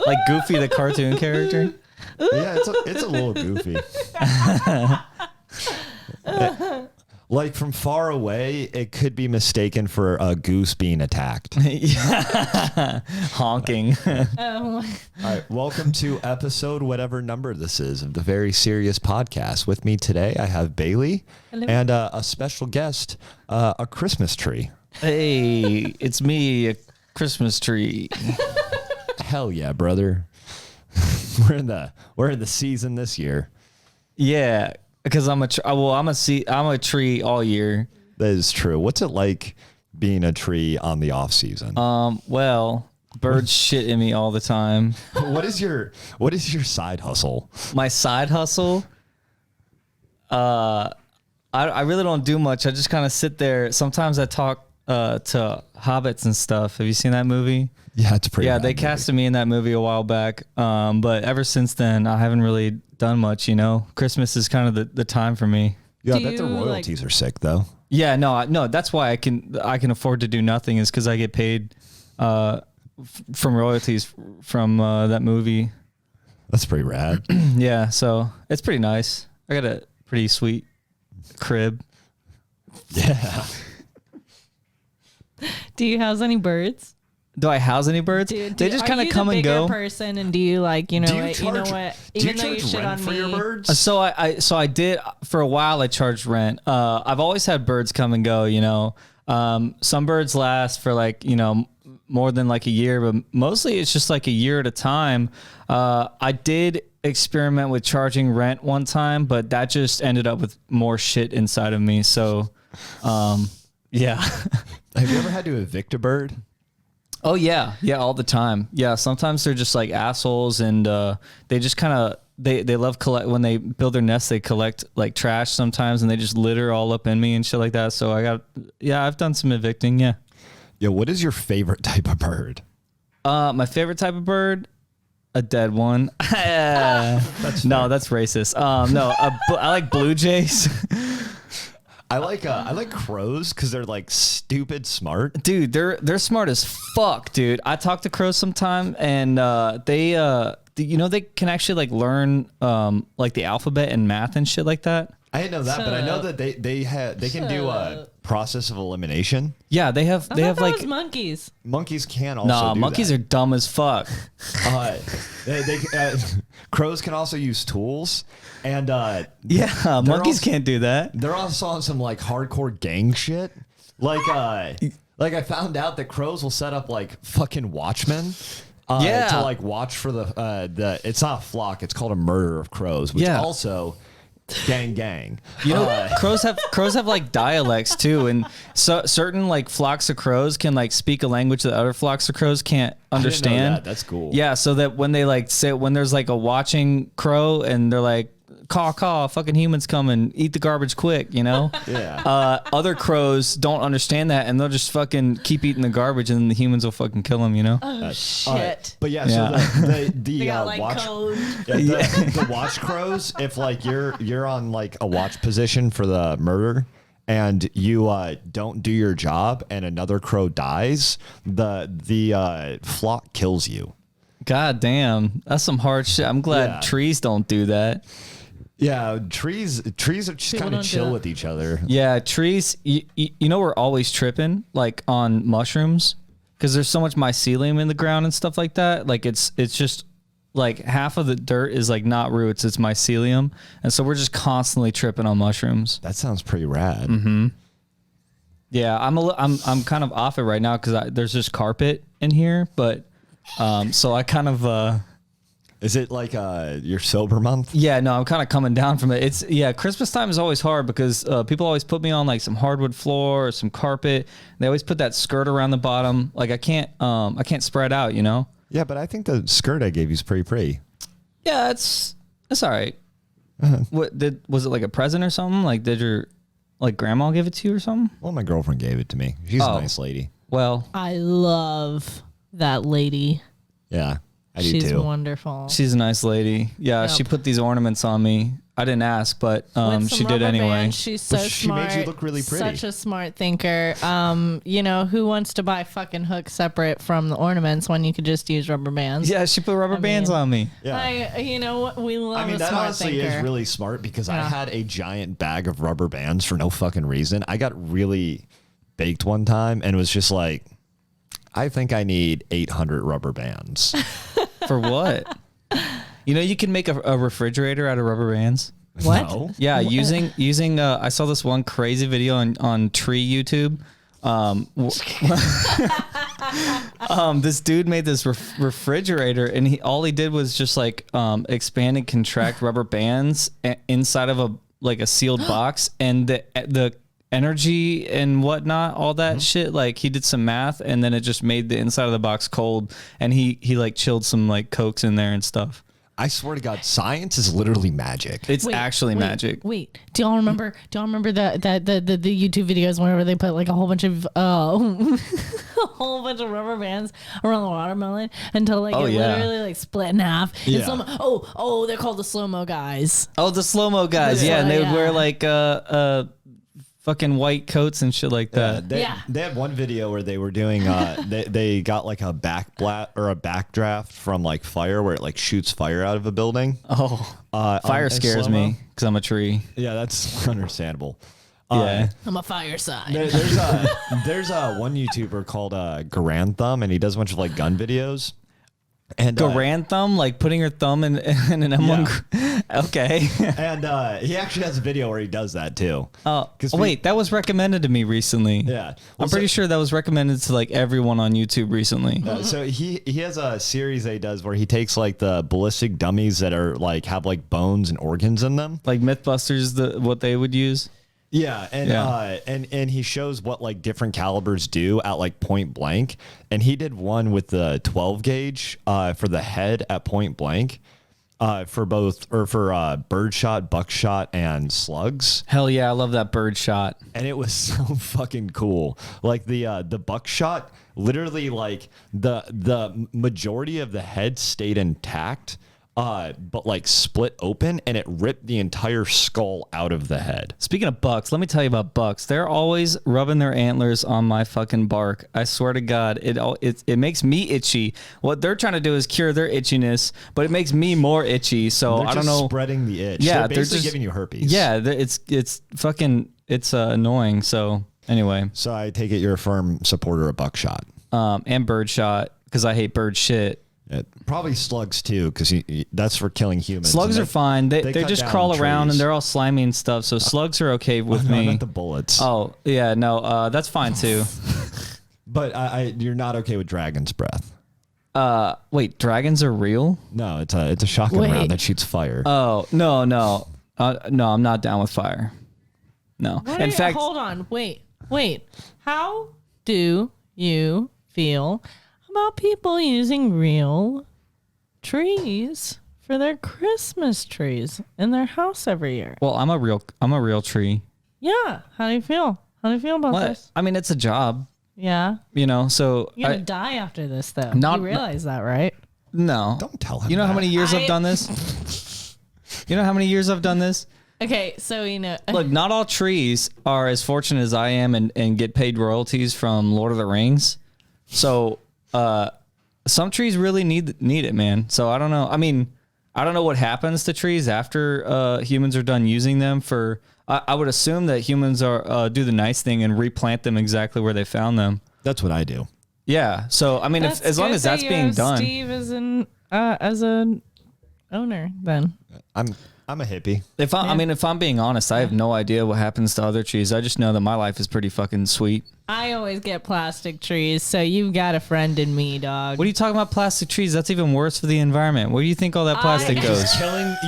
Like Goofy, the cartoon character. Yeah, it's a little goofy. Like from far away, it could be mistaken for a goose being attacked. Honking. All right, welcome to episode whatever number this is of the Very Serious Podcast. With me today, I have Baylie. Hello. And a special guest, a Christmas tree. Hey, it's me, a Christmas tree. Hell yeah, brother. We're in the season this year. Yeah. Because I'm a tree all year. That is true. What's it like being a tree on the off season? Well, birds shit in me all the time. What is your side hustle? My side hustle? I really don't do much. I just kind of sit there. Sometimes I talk to hobbits and stuff. Have you seen that movie? Yeah, it's pretty. Yeah, bad they movie. casted me in that movie a while back. But ever since then, I haven't really done much. You know, Christmas is kind of the time for me. Yeah, I bet the royalties are sick though. Yeah, no. That's why I can afford to do nothing is because I get paid from royalties from that movie. That's pretty rad. Yeah, so it's pretty nice. I got a pretty sweet crib. Yeah. Do you house any birds? Do I house any birds? They just kind of come and go. Person, and do you like you know Do you what? charge, You know what? Do Even you though you charge shit rent on for me, your birds? So I did for a while. I charged rent. I've always had birds come and go. You know, some birds last for like more than like a year, but mostly it's just like a year at a time. I did experiment with charging rent one time, but that just ended up with more shit inside of me. So, yeah. Have you ever had to evict a bird? Oh yeah, all the time. Yeah, sometimes they're just like assholes, and they just kind of they love collect when they build their nest. They collect like trash sometimes, and they just litter all up in me and shit like that. So I've done some evicting. Yeah. Yeah. What is your favorite type of bird? My favorite type of bird, a dead one. That's racist. No, I like blue jays. I like crows because they're like stupid smart. Dude, they're smart as fuck, dude. I talk to crows sometime, and they can actually like learn like the alphabet and math and shit like that. I didn't know that, but I know that they can do a process of elimination. Yeah, they have like monkeys. Monkeys can also. Monkeys are dumb as fuck. Crows can also use tools, and monkeys can't do that. They're also on some like hardcore gang shit. Like I found out that crows will set up like fucking watchmen. To like watch for the it's not a flock, it's called a murder of crows, which also gang. You know, crows have like dialects too, and so certain like flocks of crows can like speak a language that other flocks of crows can't understand. I didn't know that. That's cool. Yeah, so that when they like say when there's like a watching crow and they're like caw, fucking humans come and eat the garbage quick, you know? Yeah. Other crows don't understand that, and they'll just fucking keep eating the garbage, and then the humans will fucking kill them, you know? Oh, shit. But yeah, so the got, like, watch code. the watch crows, if like you're on like a watch position for the murder and you don't do your job and another crow dies, the flock kills you. God damn, that's some hard shit. I'm glad trees don't do that. Yeah, trees are just kind of chill with each other. Yeah, trees, you know we're always tripping, like, on mushrooms, because there's so much mycelium in the ground and stuff like that. Like, it's just, like, half of the dirt is, like, not roots, it's mycelium, and so we're just constantly tripping on mushrooms. That sounds pretty rad. Mm-hmm. Yeah, I'm kind of off it right now, because there's just carpet in here, but, so I kind of... Is it like your sober month? Yeah, no, I'm kind of coming down from it. Christmas time is always hard because people always put me on like some hardwood floor or some carpet. They always put that skirt around the bottom. Like I can't spread out, you know? Yeah, but I think the skirt I gave you is pretty pretty. Yeah, it's all right. Was it like a present or something? Like did your like grandma give it to you or something? Well, my girlfriend gave it to me. She's a nice lady. Well, I love that lady. Yeah. I do She's too. wonderful. She's a nice lady. Yeah, She put these ornaments on me. I didn't ask, but With some she did rubber anyway. bands, she's so But she smart. made you look really pretty. Such a smart thinker. You know, who wants to buy fucking hooks separate from the ornaments when you could just use rubber bands? Yeah, she put rubber bands mean, on me. Yeah. You know what? We love I mean, a that smart honestly thinker. is really smart because I Yeah. had a giant bag of rubber bands for no fucking reason. I got really baked one time and was just like, I think I need 800 rubber bands. For what? You know, you can make a refrigerator out of rubber bands. What? No. Yeah, using I saw this one crazy video on Tree YouTube. This dude made this refrigerator, and all he did was just like expand and contract rubber bands inside of a sealed box, and the energy and whatnot, all that shit. Like he did some math, and then it just made the inside of the box cold, and he like chilled some like Cokes in there and stuff. I swear to God, science is literally magic. It's actually magic. Wait, do y'all remember the YouTube videos whenever they put like a whole bunch of rubber bands around the watermelon until like it literally like split in half? Yeah. And they're called the slow-mo guys. Oh, the slow-mo guys. Yeah, and they would Yeah. wear like fucking white coats and shit like that. They had one video where they were doing they got like a backdraft from like fire where it like shoots fire out of a building. Fire in scares slow-mo. me because I'm a tree. Yeah, that's understandable. Yeah. I'm a fire sign. There's one YouTuber called Garanthum, and he does a bunch of like gun videos. And Garand thumb, like putting your thumb in an M1. Okay. and he actually has a video where he does that too. Wait, that was recommended to me recently. Yeah. I'm pretty sure that was recommended to like everyone on YouTube recently. So he has a series that he does where he takes like the ballistic dummies that are like have like bones and organs in them. Like Mythbusters, what they would use. Yeah, and he shows what like different calibers do at like point blank, and he did one with the 12 gauge for the head at point blank, for birdshot, buckshot, and slugs. Hell yeah, I love that bird shot. And it was so fucking cool. Like the buckshot, literally like the majority of the head stayed intact. But like split open and it ripped the entire skull out of the head. Speaking of bucks, let me tell you about bucks. They're always rubbing their antlers on my fucking bark. I swear to God, it makes me itchy. What they're trying to do is cure their itchiness, but it makes me more itchy. So They're I don't just know. spreading the itch. Yeah, they're basically giving you herpes. Yeah, it's fucking annoying. So anyway, So I take it you're a firm supporter of buckshot. and birdshot because I hate bird shit. Probably slugs too, because that's for killing humans. Slugs are fine. They cut just down crawl around trees. and they're all slimy and stuff. So slugs are okay with No, me. not the bullets. Oh yeah, no, that's fine too. But you're not okay with dragon's breath. Wait, dragons are real? No, it's a shotgun Wait. round that shoots fire. Oh no, I'm not down with fire. No, in fact, hold on. Wait. How do you feel about people using real trees for their Christmas trees in their house every year? well, I'm a real tree. Yeah. How do you feel? How do you feel about this? I mean, it's a job, Yeah. you know. So You're gonna die after this, though. Not- You realize that, right? no, Don't tell him. you know how that. many years I've done this? You know how many years I've done this? Okay, so Look, not all trees are as fortunate as I am and get paid royalties from Lord of the Rings. So some trees really need it, man. So I don't know. I mean, I don't know what happens to trees after humans are done using them for. I would assume that humans are do the nice thing and replant them exactly where they found them. That's what I do. Yeah. So I mean, as long as that's being done. Steve is as an owner, then. I'm a hippie. If I'm being honest, I have no idea what happens to other trees. I just know that my life is pretty fucking sweet. I always get plastic trees, so you've got a friend in me, dog. What are you talking about? Plastic trees? That's even worse for the environment. Where do you think all that plastic goes?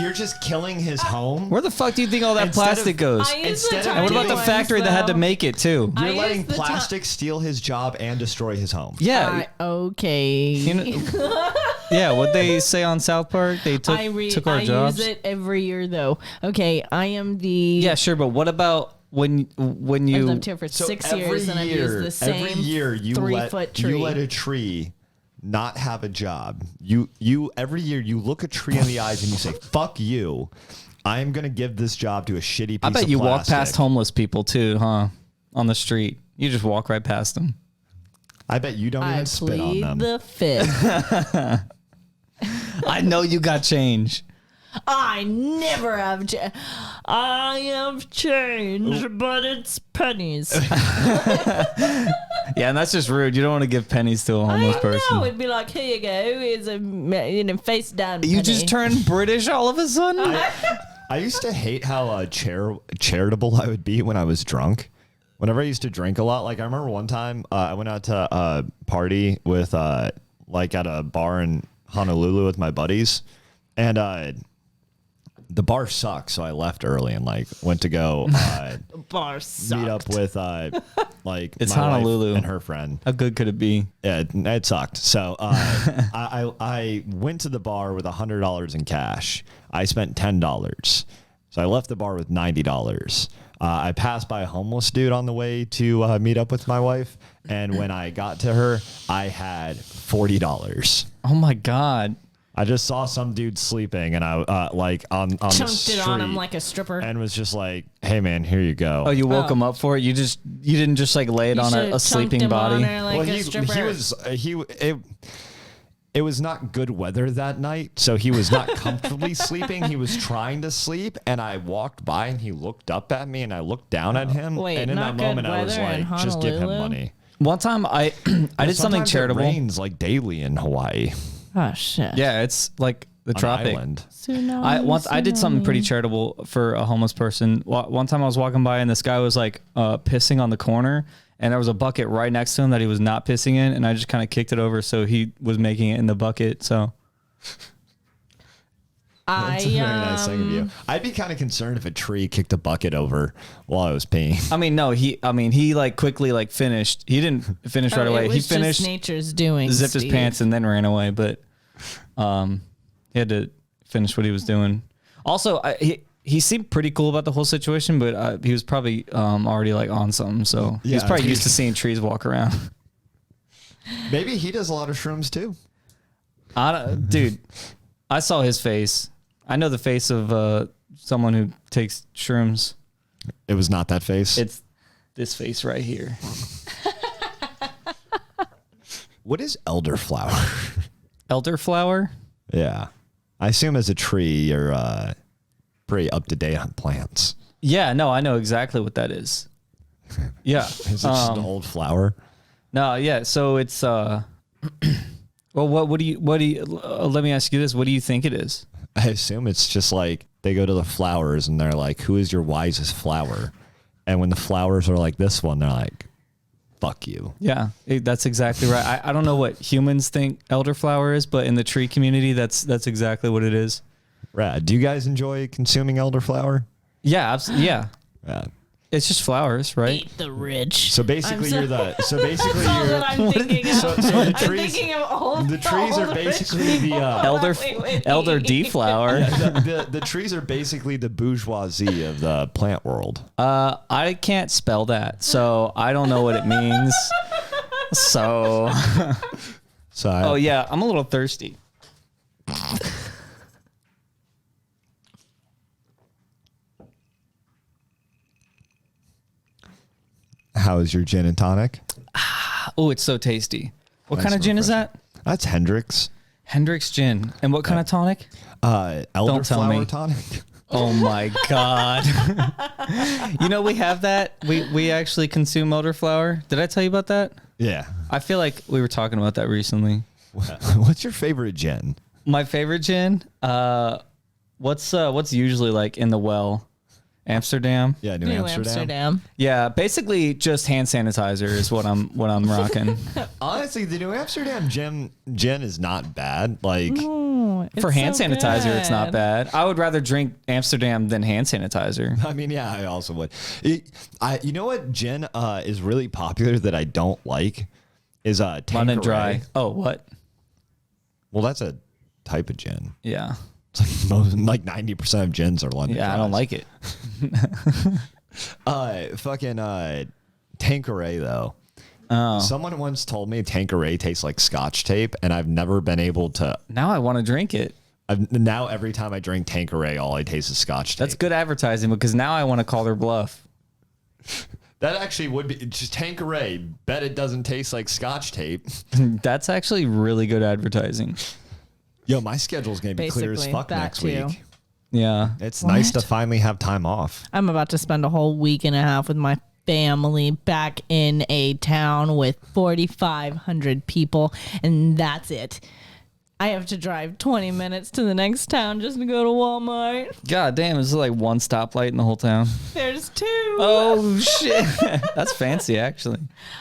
You're just killing his home. Where the fuck do you think all that Instead plastic of- goes? I use Instead the of- And what about tiny the ones, factory that had to though. make it too? I You're use letting the plastic steal his job and destroy his home. Yeah. Okay. You know, yeah, what they say on South Park, they took our jobs. use it every year, though. Okay, I am the. Yeah, sure, but what about when I've you lived here for 6 years and I've used the same every year you 3-foot tree. you let a tree not have a job, you every year you look a tree in the eyes and you say, "Fuck you! I am gonna give this job to a shitty piece of plastic." I bet you walk past homeless people too, huh? On the street, you just walk right past them. I bet you don't even spit on them. The fifth. I know you got change. I never have change. I have change, but it's pennies. Yeah, and that's just rude. You don't want to give pennies to a homeless person. No, it'd be like, here you go. Here's a face down penny. You just turned British all of a sudden? I used to hate how charitable I would be when I was drunk. Whenever I used to drink a lot, like I remember one time I went out to a party with like at a bar in Honolulu with my buddies, and the bar sucked, so I left early and like went to go bar meet up with like it's my Honolulu wife and her friend. How good could it be? Yeah, it sucked. So I went to the bar with $100 in cash. I spent $10, so I left the bar with $90. I passed by a homeless dude on the way to meet up with my wife, and when I got to her, I had $40. Oh my God. I just saw some dude sleeping, and I like on the chunked street, it on him like a stripper, and was just like, "Hey man, here you go." Oh, you woke him up for it? You didn't just like lay it on a sleeping body? Like it was not good weather that night, so he was not comfortably sleeping. He was trying to sleep, and I walked by, and he looked up at me, and I looked down at him. Wait, and in that moment, I was like, "Just give him money." One time, I did something charitable. It rains like daily in Hawaii. Oh shit! Yeah, it's like the tropic. Island. I did something pretty charitable for a homeless person. One time I was walking by and this guy was like pissing on the corner, and there was a bucket right next to him that he was not pissing in, and I just kind of kicked it over so he was making it in the bucket. So that's a very nice thing of you. I'd be kind of concerned if a tree kicked a bucket over while I was peeing. I mean, no, he like quickly like finished. He didn't finish right away. He finished. Just nature's doing. Zipped his pants and then ran away, but he had to finish what he was doing. Also, he seemed pretty cool about the whole situation, but he was probably already like on something, so he was probably used to seeing trees walk around. Maybe he does a lot of shrooms too. Dude, I saw his face. I know the face of someone who takes shrooms. It was not that face. It's this face right here. What is elderflower? Elderflower? Yeah. I assume as a tree, you're pretty up to date on plants. Yeah, no, I know exactly what that is. Yeah. Is it just an old flower? No, yeah. So it's well, what do you let me ask you this. What do you think it is? I assume it's just like they go to the flowers and they're like, "Who is your wisest flower?" And when the flowers are like this one, they're like, "Fuck you." Yeah, that's exactly right. I don't know what humans think elderflower is, but in the tree community, that's exactly what it is. Rad. Do you guys enjoy consuming elderflower? Yeah, absolutely. Yeah. Rad. It's just flowers, right? Eat the rich. So basically, you're the. So basically, That's all you're. that I'm thinking of. So the I'm trees. thinking of all The trees are basically the elder deflower. the trees are basically the bourgeoisie of the plant world. I can't spell that, so I don't know what it means. So. Oh yeah, I'm a little thirsty. How is your gin and tonic? Oh, it's so tasty. What kind of gin is that? That's Hendrick's. Hendrick's gin. And what kind of tonic? Elderflower tonic. Oh my God. You know, we have that. We actually consume elderflower. Did I tell you about that? Yeah. I feel like we were talking about that recently. What's your favorite gin? My favorite gin? What's usually like in the well? Amsterdam. Yeah, New Amsterdam. Yeah, basically just hand sanitizer is what I'm rocking. Honestly, the New Amsterdam gin is not bad. Like for hand sanitizer, it's not bad. I would rather drink Amsterdam than hand sanitizer. I mean, yeah, I also would. You know what gin is really popular that I don't like is Tanqueray. London Dry. Oh, what? Well, that's a type of gin. Yeah. It's like 90% of gins are London Dries. I don't like it. Fucking Tanqueray though. Oh. Someone once told me Tanqueray tastes like Scotch tape, and I've never been able to. Now I want to drink it. Now every time I drink Tanqueray, all I taste is Scotch tape. That's good advertising because now I want to call their bluff. That actually would be just Tanqueray. Bet it doesn't taste like Scotch tape. That's actually really good advertising. Yo, my schedule's gonna be clear as Basically, fuck back next to you. week. Yeah. It's nice to finally have time off. I'm about to spend a whole week and a half with my family back in a town with 4,500 people, and that's it. I have to drive 20 minutes to the next town just to go to Walmart. God damn, is there like one stoplight in the whole town? There's 2. Oh shit. That's fancy actually.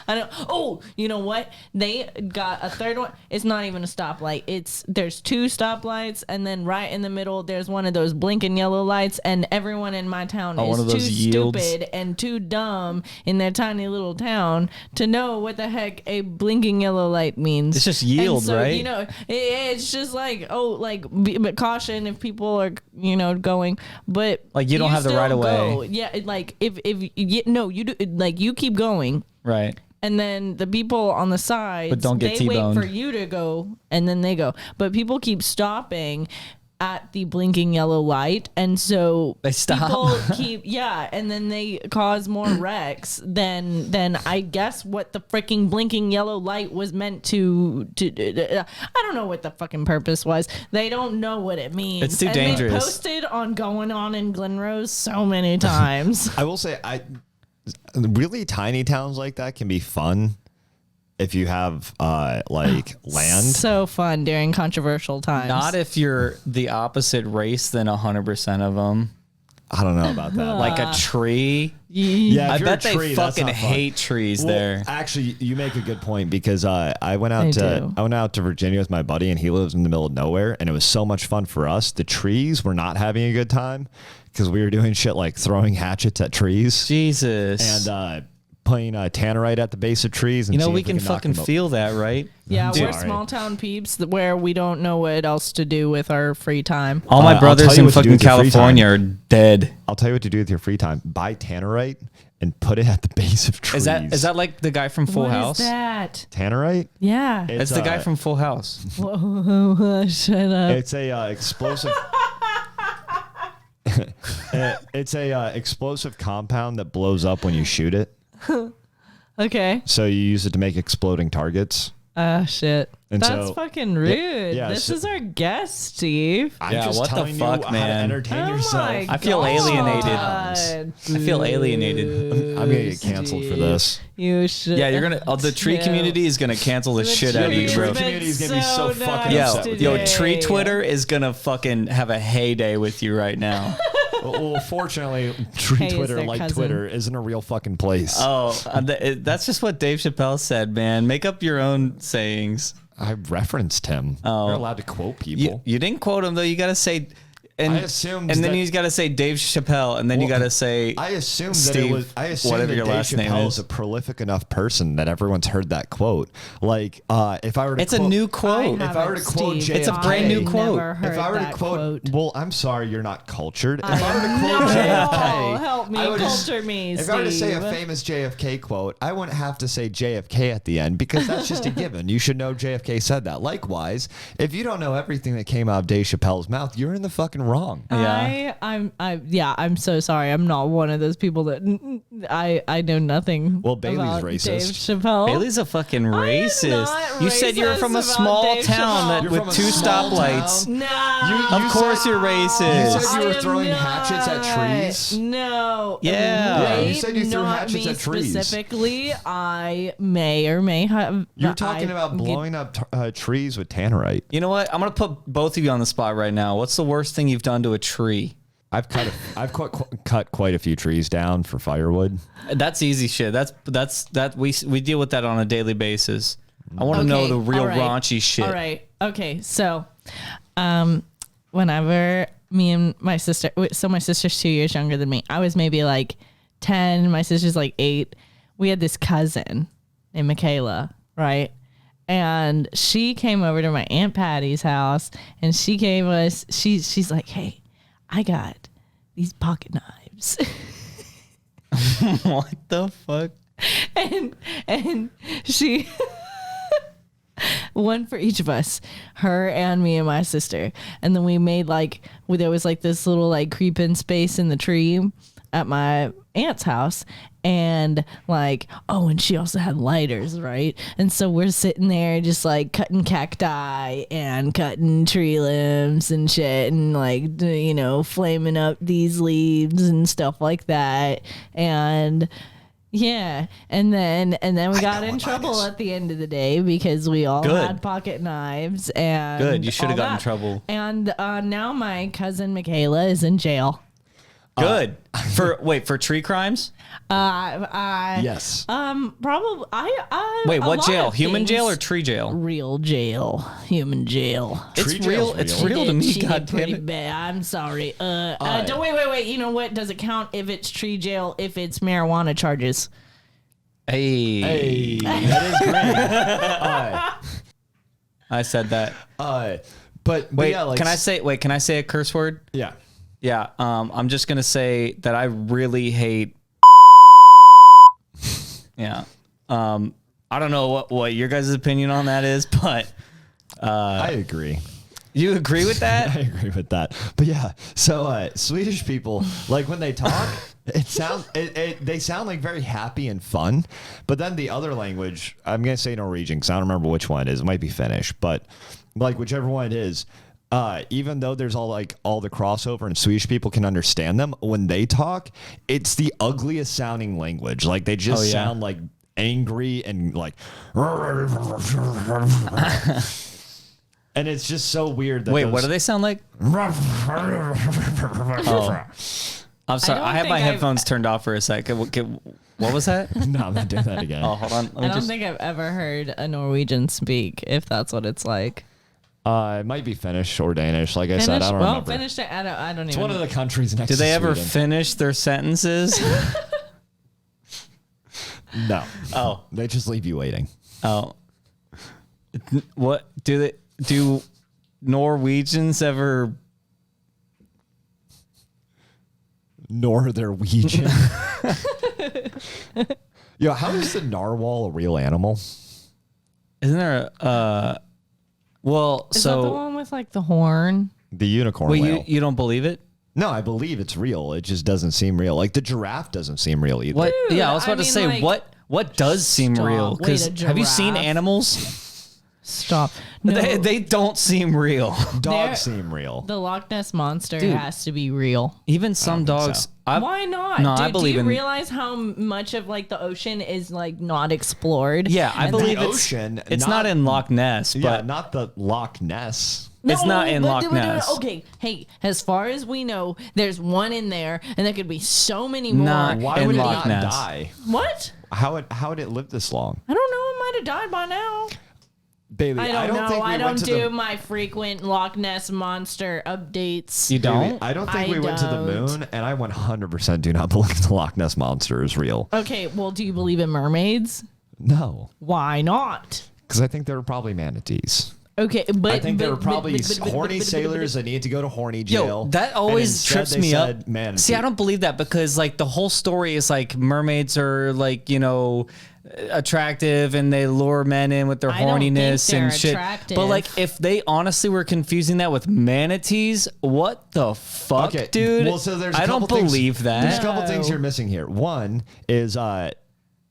I know. Oh, you know what? They got a third one. It's not even a stoplight. There's 2 stoplights, and then right in the middle there's one of those blinking yellow lights, and everyone in my town one of is too those yields. stupid and too dumb in their tiny little town to know what the heck a blinking yellow light means. It's just yield, and so, right? You know, it's just like, but caution if people are, going, but Like, you don't have the still right of way. go. Yeah, like if you do, like, you keep going. Right. And then the people on the sides, But don't get they wait T-boned. for you to go, and then they go. But people keep stopping at the blinking yellow light, and so They stop. people and then they cause more wrecks than I guess what the freaking blinking yellow light was meant to. I don't know what the fucking purpose was. They don't know what it means. It's too and dangerous. They posted on Going On in Glen Rose so many times. I will say, really tiny towns like that can be fun if you have like land. So fun during controversial times. Not if you're the opposite race than 100% of them. I don't know about that. Like a tree. Yeah, I if you're bet a they tree, that's fucking not fun. hate trees Well, there. Actually, you make a good point because I went They out do. to Virginia with my buddy, and he lives in the middle of nowhere, and it was so much fun for us. The trees were not having a good time because we were doing shit like throwing hatchets at trees Jesus. and playing tannerite at the base of trees. And you know, seeing we if can knock fucking them up. feel that, right? Yeah, Dude. we're Sorry. small town peeps where we don't know what else to do with our free time. All my I'll brothers tell you in what to do fucking with your free California are dead. I'll tell you what to do with your free time. Buy tannerite and put it at the base of trees. Is that like the guy from Full What House? is that? tannerite? Yeah. It's the guy from Full House. Whoa, shut up. It's a explosive. It's a explosive compound that blows up when you shoot it. Okay. So you use it to make exploding targets. Shit. And That's so- fucking rude. yeah, this so- is our guest, Steve. I'm Yeah, just what the telling fuck, you how man? to entertain yourself. my I feel alienated. God. I feel alienated. I'm gonna get canceled for this. You should. Yeah, you're gonna. The tree Yeah. community is gonna cancel the shit out of you, tree bro. community is gonna be so fucking Yo, upset with yo, you. tree Twitter is gonna fucking have a heyday with you right now. Well, fortunately, tree Hey, is Twitter, their like cousin. Twitter, isn't a real fucking place. Oh, that's just what Dave Chappelle said, man. Make up your own sayings. I referenced him. Oh. You're allowed to quote people. You didn't quote him though. You gotta say, and I assumed and then that- you gotta say Dave Chappelle, and then you Well, gotta say I assumed that Steve, it was. I assumed whatever that your Dave last name Chappelle is. is a prolific enough person that everyone's heard that quote. Like, if I were to, It's a quote, new quote. If I were to quote JFK, It's a brand new quote. If I were to quote, well, I'm sorry, you're not cultured. If I were to quote No, JFK, help me, I would culture me, If I were to say a Steve. famous JFK quote, I wouldn't have to say JFK at the end because that's just a given. You should know JFK said that. Likewise, if you don't know everything that came out of Dave Chappelle's mouth, you're in the fucking wrong. Yeah. I'm so sorry. I'm not one of those people that I know nothing. Well, Bailey's about racist. Dave Chappelle. Bailey's a fucking I am racist. not You said you're racist from a about small Dave town Chappelle. that You're with from a 2 small stoplights. town? No. Of course you're You racist. said you were I am throwing not. hatchets at trees. No. Yeah. Yeah, you Wait, said you threw not hatchets me at trees. Specifically, I may or may have. You're talking about blowing up trees with tannerite. You know what? I'm gonna put both of you on the spot right now. What's the worst thing you've done to a tree? I've cut quite a few trees down for firewood. That's easy shit. We deal with that on a daily basis. I want to know Okay, the real all right, raunchy shit. All right. Okay. So, whenever me and my sister, so my sister's 2 years younger than me. I was maybe like 10. My sister's like 8. We had this cousin named Michaela, right? And she came over to my Aunt Patty's house, and she gave us. She's like, "Hey, I got these pocket knives." What the fuck? and she one for each of us, her and me and my sister. And then we made there was this little creep-in space in the tree at my aunt's house. And and she also had lighters, right? And so we're sitting there just cutting cacti and cutting tree limbs and shit and flaming up these leaves and stuff like that. And yeah, and then we got in trouble at the end of the day because we all had pocket knives and good. You should have gotten in trouble. And now my cousin Michaela is in jail. Good. For tree crimes? Yes. Probably. Wait, what jail? Human jail or tree jail? Real jail. Human jail. It's real. It's real to me. God damn it. Bad. I'm sorry. Don't wait. You know what? Does it count if it's tree jail? If it's marijuana charges? Hey, that is great. I said that. But wait, yeah, can I say a curse word? Yeah. Yeah, I'm just gonna say that I really hate. Yeah, I don't know what your guys' opinion on that is, but I agree. You agree with that? I agree with that. But yeah, so Swedish people, when they talk, they sound very happy and fun. But then the other language, I'm gonna say Norwegian because I don't remember which one it is. It might be Finnish, but whichever one it is. Even though there's all the crossover and Swedish people can understand them, when they talk, it's the ugliest sounding language. They just sound angry and and it's just so weird. Wait, what do they sound like? Oh. I'm sorry. I had my headphones turned off for a second. What was that? No, I'm not doing that again. Oh, hold on. I don't think I've ever heard a Norwegian speak, if that's what it's like. It might be Finnish or Danish. Like I said, I don't remember. Finnish, I don't even. It's one of the countries next to Do they ever Sweden. finish their sentences? No. Oh. They just leave you waiting. Oh. What do Norwegians ever? Norwegian. Yo, how is the narwhal a real animal? Isn't there Is that the one with the horn? The unicorn wait, whale. you don't believe it? No, I believe it's real. It just doesn't seem real. The giraffe doesn't seem real either. What? Dude, Yeah, I was about to say what does seem real? Because have you seen giraffe? animals? Stop. No, They don't seem real. Dogs seem real. the Loch Ness monster Dude. has to be real. Even some dogs. so. Why not? No, Dude, I believe do you in. realize how much of the ocean is not explored? Yeah, I And believe the it's ocean, It's not in Loch Ness, Yeah, but not the Loch Ness. It's not in Loch no. Ness. Okay, hey, as far as we know, there's one in there, and there could be so many more. Not Why in would it Loch not Ness. die? What? How would it live this long? I don't know. It might have died by now. Baylie, I don't know. think we I went don't to do the, my frequent Loch Ness monster updates. you Baylie, don't. I don't think I we went to the don't. moon, and I 100% do not believe the Loch Ness monster is real. Okay, well, do you believe in mermaids? No, Why not? because I think they were probably manatees. Okay, but I think they were probably horny sailors that need to go to horny jail. Yo, that and always instead trips they me said up. manatee. See, I don't believe that because the whole story is mermaids are attractive and they lure men in with their I don't think horniness they're and shit. attractive. But if they honestly were confusing that with manatees, what the fuck, Okay, dude? Well, so there's a I don't couple things- believe There's a that. couple things you're missing here. One is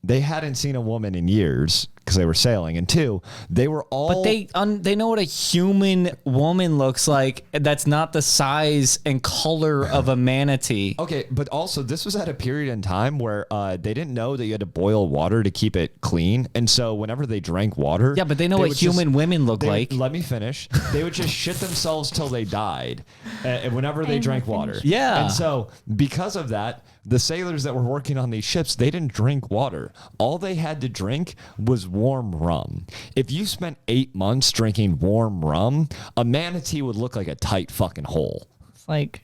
they hadn't seen a woman in years because they were sailing, and two, they were all. But they know what a human woman looks like. That's not the size and color of a manatee. Okay, but also this was at a period in time where they didn't know that you had to boil water to keep it clean, and so whenever they drank water, Yeah, but they know what would human women look they- like. Let me finish. They would just shit themselves till they died, whenever they I'm drank not water. finished. Yeah. and so because of that, the sailors that were working on these ships, they didn't drink water. All they had to drink was warm rum. If you spent 8 months drinking warm rum, a manatee would look like a tight fucking hole. It's like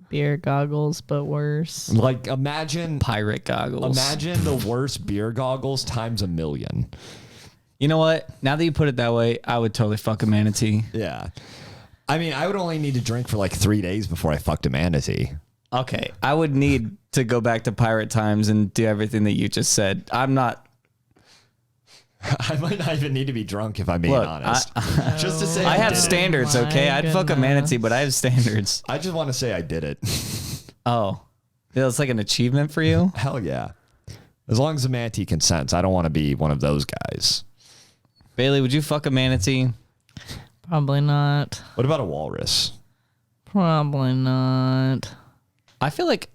beer goggles, but worse. Imagine Pirate goggles. Imagine the worst beer goggles times 1,000,000. You know what? Now that you put it that way, I would totally fuck a manatee. Yeah. I mean, I would only need to drink for 3 days before I fucked a manatee. Okay, I would need to go back to pirate times and do everything that you just said. I'm not. I might not even need to be drunk if I'm being honest. Just to say I have did standards, My okay? I'd fuck a goodness. manatee, but I have standards. I just want to say I did it. Oh. It's like an achievement for you? Hell yeah. As long as the manatee consents, I don't want to be one of those guys. Baylie, would you fuck a manatee? Probably not. What about a walrus? Probably not. I feel like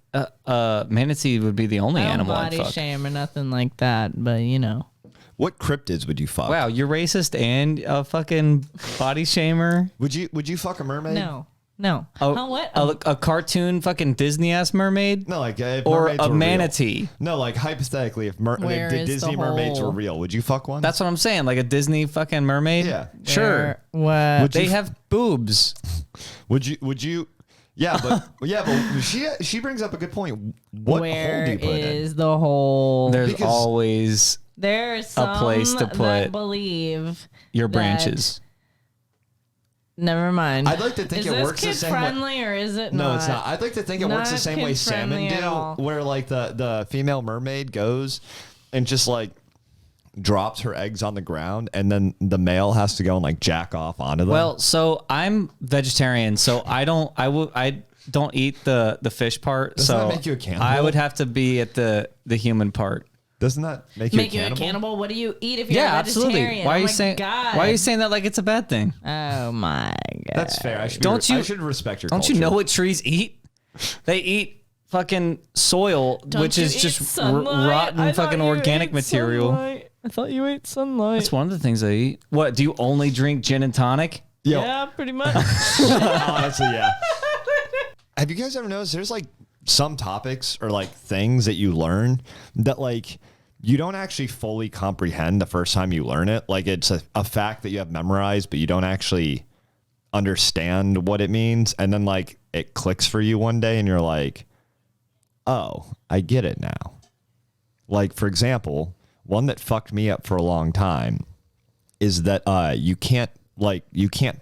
manatee would be the only I don't animal I'd body fuck. shame or nothing like that, but you know. What cryptids would you fuck? Wow, you're racist and a fucking body shamer? Would you fuck a mermaid? No. What? A cartoon fucking Disney ass mermaid? No, like if Or mermaids a were real. manatee? No, like hypothetically, if Where is the Disney mermaids were hole? real, would you fuck one? That's what I'm saying. Like a Disney fucking mermaid? Yeah. Sure. What? They have boobs. Would you? Yeah, but she brings up a good point. What Where hole do you put it in? is the hole? There's Because- always There's some place to that put believe your that- branches. Never mind. I'd like to think is it this works the kid same way. friendly or is it No, not? it's not. I'd like to think it works the Not same way salmon kid-friendly at all. do, where like the female mermaid goes and just like drops her eggs on the ground, and then the male has to go and like jack off onto them. Well, so I'm vegetarian, so I don't eat the fish part. Doesn't so that make you a cannibal? I would have to be at the human part. doesn't that make you Make a you cannibal? a cannibal? What do you eat if you're Yeah, a vegetarian? absolutely. Why are Oh you my saying? God. Why are you saying that like it's a bad thing? Oh my god. That's fair. I should. Don't I you- should respect your. Don't culture. you know what trees eat? They eat fucking soil, Don't which you is eat just sunlight? rotten I thought fucking you organic ate material. sunlight. I thought you ate sunlight. That's one of the things I eat. What? Do you only drink gin and tonic? Yo, Yeah, pretty much. honestly, yeah. Have you guys ever noticed there's like some topics or like things that you learn that like you don't actually fully comprehend the first time you learn it? Like it's a fact that you have memorized, but you don't actually understand what it means. And then like it clicks for you one day and you're like, oh, I get it now. Like, for example, one that fucked me up for a long time is that you can't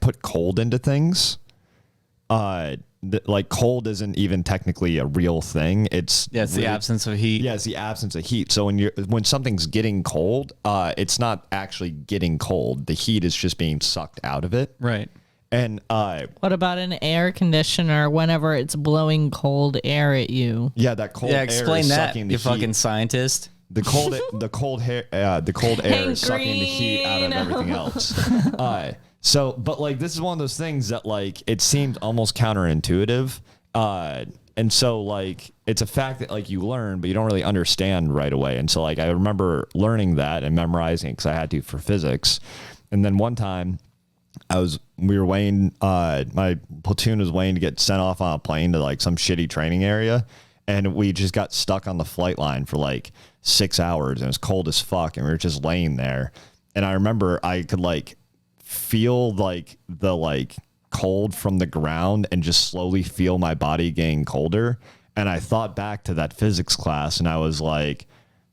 put cold into things. Like cold isn't even technically a real thing. It's Yeah, it's the absence of heat. Yeah, it's the absence of heat. So when something's getting cold, it's not actually getting cold. The heat is just being sucked out of it. Right. And What about an air conditioner whenever it's blowing cold air at you? yeah, that cold Yeah, air explain is that, sucking the you heat. fucking scientist. The cold air is sucking the heat out of everything else. But like this is one of those things that like it seems almost counterintuitive, and so like it's a fact that like you learn, but you don't really understand right away. And so like I remember learning that and memorizing because I had to for physics, and then one time we were waiting. My platoon was waiting to get sent off on a plane to like some shitty training area. And we just got stuck on the flight line for like 6 hours and it was cold as fuck. And we were just laying there. And I remember I could like feel like the like cold from the ground and just slowly feel my body getting colder. And I thought back to that physics class and I was like,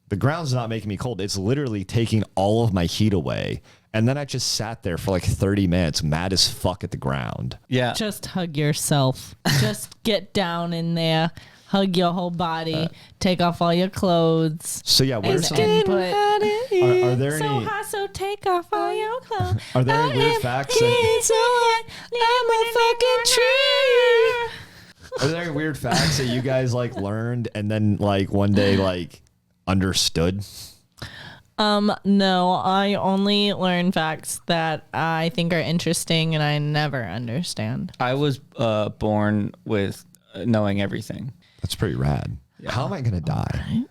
the ground's not making me cold. It's literally taking all of my heat away. And then I just sat there for like 30 minutes, mad as fuck at the ground. Yeah. Just hug yourself. Just get down in there. Hug your whole body. Take off all your clothes. So yeah, what are some, and put, are there so any hot, so take off all your clothes. are there any weird facts? Are there any weird facts that you guys like learned and then like one day like understood? No, I only learn facts that I think are interesting and I never understand. I was born with knowing everything. That's pretty rad. How am I gonna die?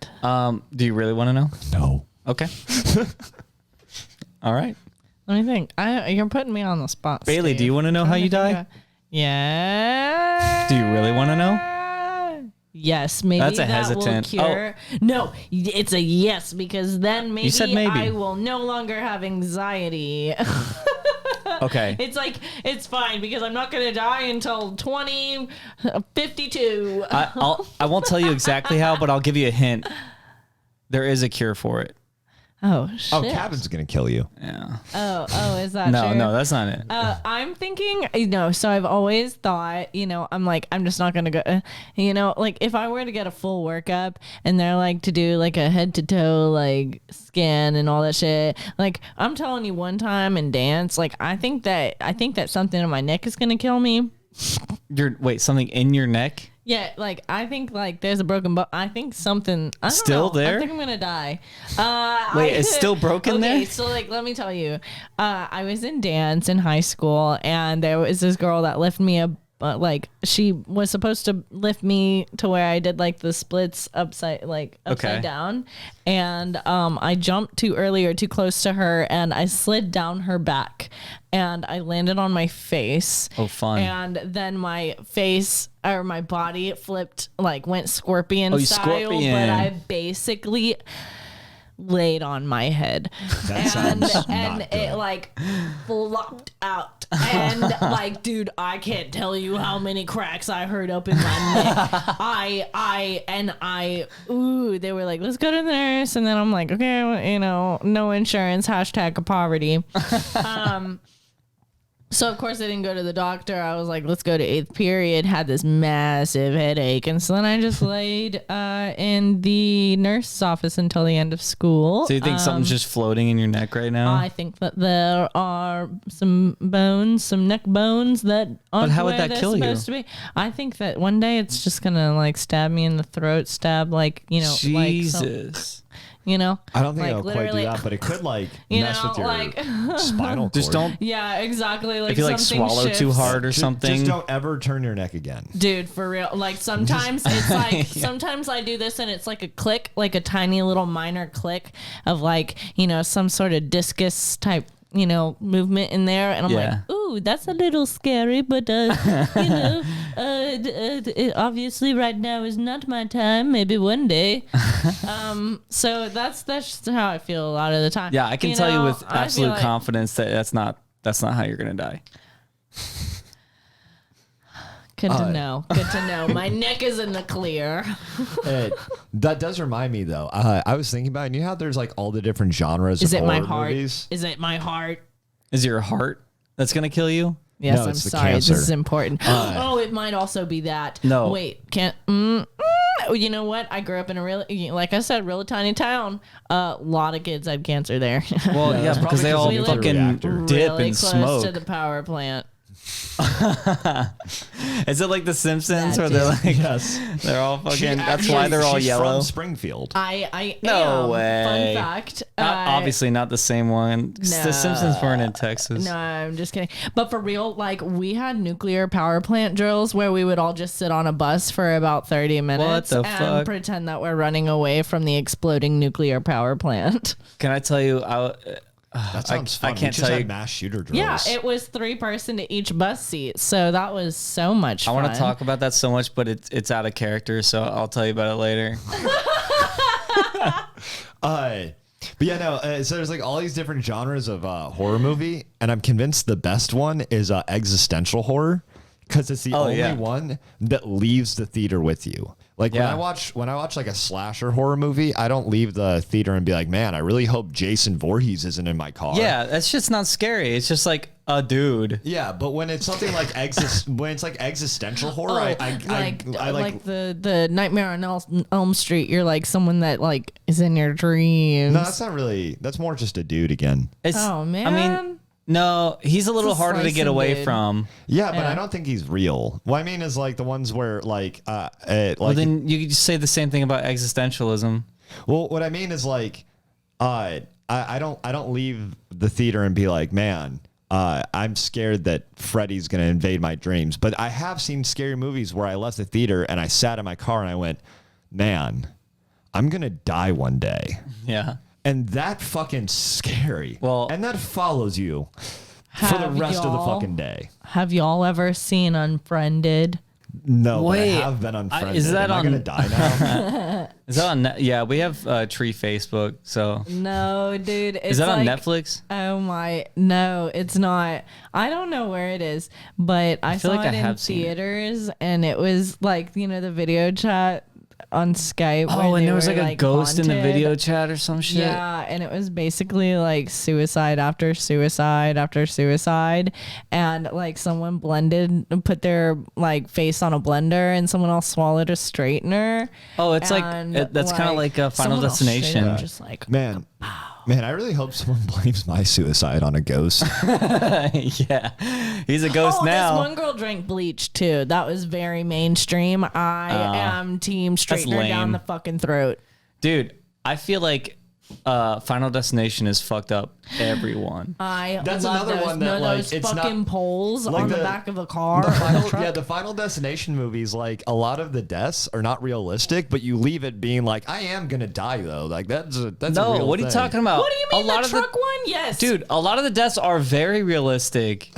Do you really want to know? No. Okay. All right. Let me think. You're putting me on the spot. Baylie, Steve. do you want to know how you die? Yeah. Do you really want to know? Yes, maybe That's a that hesitant. will cure. No, it's a yes because then maybe, said maybe. I will no longer have anxiety. Okay. It's like it's fine because I'm not gonna die until 2052. I won't tell you exactly how, but I'll give you a hint. There is a cure for it. Oh shit. Oh, cabin's gonna kill you. Yeah. Oh, is that No, true? no, that's not it. I'm thinking, so I've always thought, I'm like, I'm just not going to go, like if I were to get a full workup and they're like to do like a head to toe, like scan and all that shit, like I'm telling you one time in dance, like I think that something in my neck is going to kill me. Something in your neck? Yeah, like I think like there's a broken bone. I think something. I don't Still know. there? I think I'm gonna die. It's still broken there? Okay, so like let me tell you, I was in dance in high school, and there was this girl that lifted me up. Like she was supposed to lift me to where I did like the splits upside down, and I jumped too early or too close to her, and I slid down her back, and I landed on my face. Oh, fun! And then my face or my body flipped, like went scorpion style, scorpion. but I basically laid on my head. That sounds and not it good. like flopped out. And like, dude, I can't tell you how many cracks I heard up in my neck. They were like, let's go to the nurse. And then I'm like, okay, no insurance, #poverty. So of course I didn't go to the doctor. I was like, let's go to 8th period. Had this massive headache, and so then I just laid in the nurse's office until the end of school. So you think something's just floating in your neck right now? I think that there are some bones, some neck bones that aren't But how would where that they're kill you? supposed to be. I think that one day it's just gonna like stab me in the throat, Jesus. I don't think like, it'll quite do literally- that, but it could like You mess know, with your like- spinal cord. Just don't. Yeah, exactly. Like If you like something swallow too shifts. hard or something. Just don't ever turn your neck again. Dude, for real. Like sometimes it's like sometimes I do this and it's like a click, like a tiny little minor click of like, some sort of discus type, movement in there, and I'm Yeah. like, ooh, that's a little scary, but obviously right now is not my time. Maybe one day. So that's just how I feel a lot of the time. Yeah, I can tell you with I feel absolute like- confidence that that's not how you're gonna die. Good to know. Good to know. My neck is in the clear. That does remind me though. I was thinking about it. You know how there's like all the different genres Is of it my horror heart? movies? Is it my heart? Is it your heart that's gonna kill you? Yes, No, I'm it's the sorry. cancer. This is important. It might also be that. No. Wait, can't. You know what? I grew up in a like I said, really tiny town. A lot of kids had cancer there. Well, yeah, that's because probably they 'cause all of the nuclear fucking reactor. dip really and close smoke. to the power plant. Is it like The Simpsons That where they're too. like, Yes. they're all fucking? She That's why they're all she's yellow. From Springfield. I No am. way. Fun fact. Obviously not the same one. The Simpsons weren't in Texas. No, I'm just kidding. But for real, like we had nuclear power plant drills where we would all just sit on a bus for about 30 minutes the and fuck? pretend that we're running away from the exploding nuclear power plant. Can I tell you? That sounds fun. I can't we just tell had you. mass shooter drills. Yeah, it was 3-person to each bus seat, so that was so much I fun. want to talk about that so much, but it's out of character, so I'll tell you about it later. But yeah, no. So there's like all these different genres of horror movie, and I'm convinced the best one is existential horror because it's the only one that leaves the theater with you. Like when I watch like a slasher horror movie, I don't leave the theater and be like, man, I really hope Jason Voorhees isn't in my car. Yeah, that's just not scary. It's just like a dude. Yeah, but when it's something like when it's like existential horror, I like the Nightmare on Elm Street. You're like someone that like is in your dreams. No, that's not really. That's more just a dude again. Oh man. I mean, no, he's a little It's a harder to get slicing away dude. from. Yeah, but Yeah. I don't think he's real. What I mean is like the ones where Well, then you could just say the same thing about existentialism. Well, what I mean is like, I don't leave the theater and be like, man, I'm scared that Freddy's gonna invade my dreams. But I have seen scary movies where I left the theater and I sat in my car and I went, man, I'm gonna die one day, Yeah. and that fucking scary. Well- and that follows you for the Have rest of the y'all- fucking day. Have y'all ever seen Unfriended? No, Wait, but I have been unfriended. is that Am I on- gonna die now? Is that on? Yeah, we have Tree Facebook. So No, dude. It's is that on like- Netflix? Oh my, no, it's not. I don't know where it is, but I feel saw like I it in have seen it. theaters, and it was like, the video chat on Skype. Oh, where and they there was were, like a ghost in the haunted. video chat or some shit. Yeah, and it was basically like suicide after suicide after suicide, and like someone put their like face on a blender, and someone else swallowed a straightener. Oh, it's and, like that's kind of like a Final someone else straight Destination. up just like Man, I really hope someone blames my suicide on a ghost. Yeah, he's a ghost now. This one girl drank bleach too. That was very mainstream. I am team straightener down lame. the fucking throat. Dude, I feel like Final Destination has fucked up everyone. That's love another those, one that, those like, it's fucking not- poles like on the the- back of a car. The or a final, truck. yeah, the Final Destination movies, like a lot of the deaths are not realistic, but you leave it being like, I am gonna die though. Like that's a No, real what are you thing. talking about? What do you mean a lot the of truck one? Yes, Dude, a lot of the deaths are very realistic.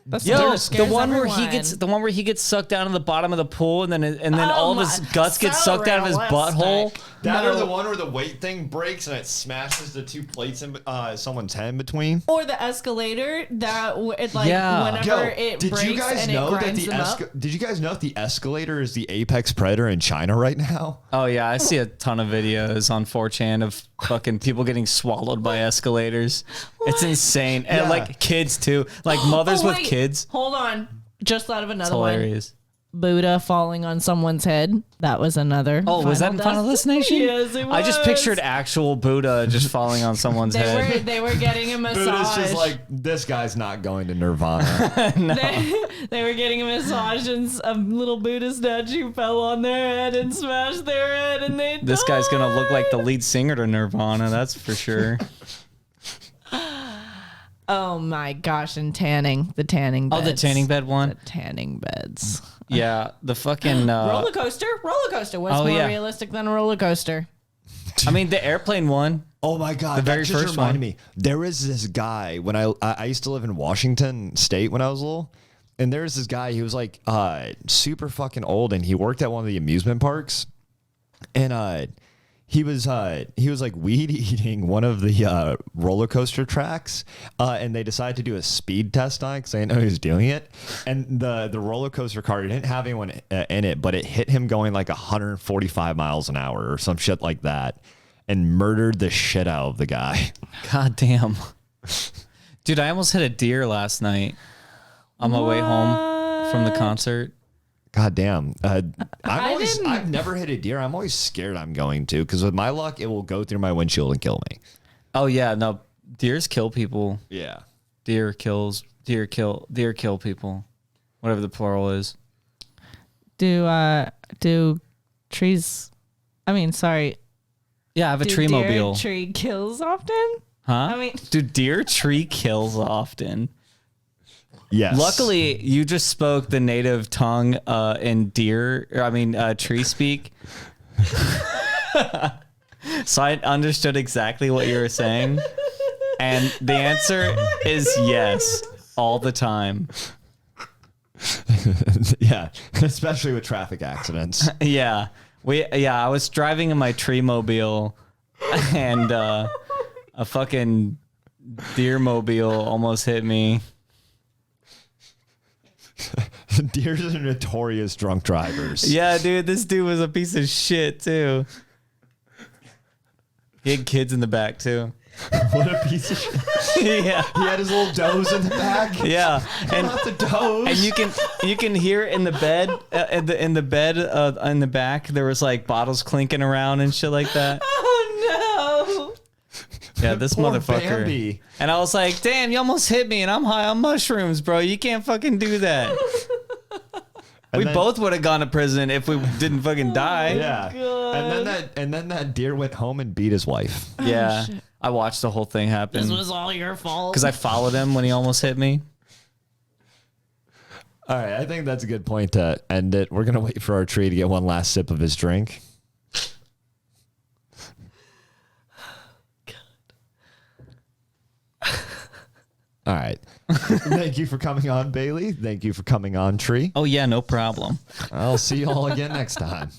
That's Yo, what the one where everyone. he gets sucked down to the bottom of the pool, and then all of his my- guts get so sucked out of his realistic. butthole. That No. or the one where the weight thing breaks and it smashes the two plates in someone's head in between. Or the escalator that like Yeah. whenever it did breaks you guys and know it that grinds the them up. did you guys know that the escalator is the apex predator in China right now? Oh yeah, I see a ton of videos on 4chan of fucking people getting swallowed by escalators. It's insane, and Yeah. like kids too, like mothers Oh, with wait. kids. Hold on. Just thought of It's another one. hilarious. Buddha falling on someone's head. That was another. Oh, was that in Final Destination? Yes, it was. I just pictured actual Buddha just falling on someone's head. They were getting a massage. Buddha's just like, this guy's not going to Nirvana. They were getting a massage and a little Buddha statue fell on their head and smashed their head and they This guy's gonna look like the died. lead singer to Nirvana, that's for sure. Oh my gosh, and tanning. The tanning beds. Oh, the tanning bed one? The tanning beds. Yeah, the fucking Roller coaster. Roller coaster. What's Oh, more yeah. realistic than a roller coaster? I mean the airplane one. Oh my God! The very that just first reminded one. me. There was this guy when I used to live in Washington State when I was little, and there was this guy. He was like super fucking old, and he worked at one of the amusement parks, and he was like weed eating one of the roller coaster tracks, and they decided to do a speed test on it because they didn't know he was doing it, and the roller coaster car didn't have anyone in it, but it hit him going like 145 miles an hour or some shit like that. And murdered the shit out of the guy. God damn. Dude, I almost hit a deer last night on my way home from the concert. God damn. I've never hit a deer. I'm always scared I'm going to, because with my luck, it will go through my windshield and kill me. Oh yeah, no, deers kill people. Yeah. Deer kill people. Whatever the plural is. Do trees? I mean, sorry. Yeah, I have a Do tree deer mobile. tree kills often? Huh? I mean- do deer tree kills often? Yes. Luckily, you just spoke the native tongue in tree speak. So I understood exactly what you were saying. And the answer is yes, all the time. Yeah. Especially with traffic accidents. Yeah. I was driving in my tree mobile and a fucking deer mobile almost hit me. Deers are notorious drunk drivers. Yeah, dude, this dude was a piece of shit too. He had kids in the back too. What a piece of shit. Yeah. He had his little does in the back. Yeah. And Not the does. and you can hear it in the bed in the back there was like bottles clinking around and shit like that. Oh Yeah, this Poor motherfucker. Bambi. And I was like, damn, you almost hit me and I'm high on mushrooms, bro. You can't fucking do that. We then- both would have gone to prison if we didn't fucking die. Yeah. And then that deer went home and beat his wife. Yeah. I watched the whole thing happen. This was all your fault. Because I followed him when he almost hit me. All right, I think that's a good point to end it. We're gonna wait for our tree to get one last sip of his drink. All right. Thank you for coming on, Baylie. Thank you for coming on, Tree. Oh, yeah, no problem. I'll see you all again next time.